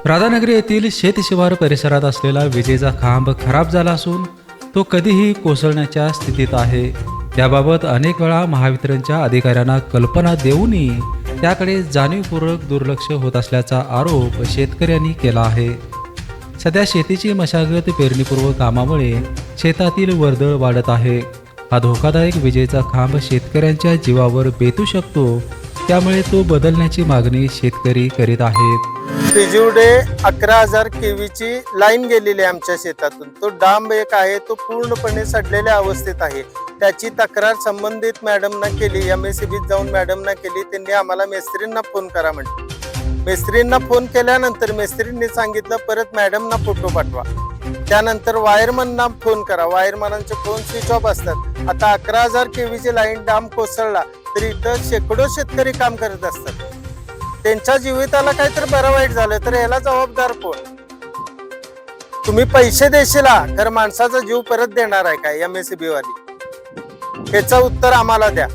राधानगरी येथील शेतशिवार परिसरात असलेला विजेचा खांब खराब झाला असून तो कधीही कोसळण्याच्या स्थितीत आहे. त्याबाबत अनेक वेळा महावितरणच्या अधिकाऱ्यांना कल्पना देऊनही त्याकडे जाणीवपूर्वक दुर्लक्ष होत असल्याचा आरोप शेतकऱ्यांनी केला आहे. सध्या शेतीची मशागत पेरणीपूर्व कामामुळे शेतातील वर्दळ वाढत आहे. हा धोकादायक विजेचा खांब शेतकऱ्यांच्या जीवावर बेतू शकतो, त्यामुळे तो बदलण्याची मागणी शेतकरी करीत आहेत. पिजिवडे 11,000 केवीची लाईन गेलेली आहे आमच्या शेतातून. तो डांब एक आहे, तो पूर्णपणे सडलेल्या अवस्थेत आहे. त्याची तक्रार संबंधित मॅडमना केली, MSEBीत जाऊन मॅडमना केली. त्यांनी आम्हाला मेस्त्रींना फोन करा म्हटलं. मेस्त्रींना फोन केल्यानंतर मेस्त्रींनी सांगितलं परत मॅडमना फोटो पाठवा. त्यानंतर वायरमनना फोन करा. वायरमनांचे फोन स्विच ऑफ असतात. आता 11,000 केवीची लाईन डांब कोसळला तरी इथं शेकडो शेतकरी काम करत असतात. त्यांच्या जीविताला काहीतरी बरं वाईट झालं तर याला जबाबदार कोण? तुम्ही पैसे देशीला तर माणसाचा जीव परत देणार आहे काय MSEB वाली? याचं उत्तर आम्हाला द्या.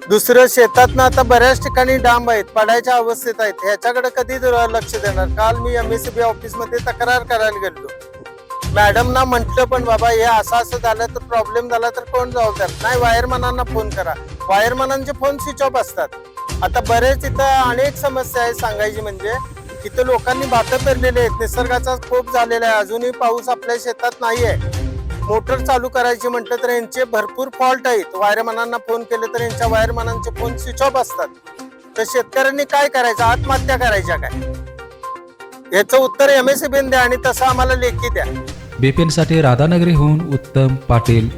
दुसरं, शेतातनं आता बऱ्याच ठिकाणी डांब आहेत, पडायच्या अवस्थेत आहेत. ह्याच्याकडे कधी लक्ष देणार? काल मी MSEB ऑफिस मध्ये तक्रार करायला गेलो. मॅडमना म्हटलं पण बाबा हे असं झालं तर प्रॉब्लेम झाला तर कोण जबाबदार? नाही, वायरमनांना फोन करा. वायरमनांचे फोन स्विच ऑफ असतात. आता बरेच इथं अनेक समस्या आहेत सांगायची म्हणजे. इथं लोकांनी भातं पेरलेले आहेत, निसर्गाचा कोप झालेला आहे, अजूनही पाऊस आपल्या शेतात नाही आहे. मोटर चालू करायची म्हटलं तर यांचे भरपूर फॉल्ट आहेत. वायरमनांना फोन केले तर यांच्या वायरमनांचे फोन स्विच ऑफ असतात. तर शेतकऱ्यांनी काय करायचं? आत्महत्या करायच्या काय? याचं उत्तर MSEBीने द्या आणि तसं आम्हाला लेखी द्या. BPNसाठी राधानगरीहून उत्तम पाटील.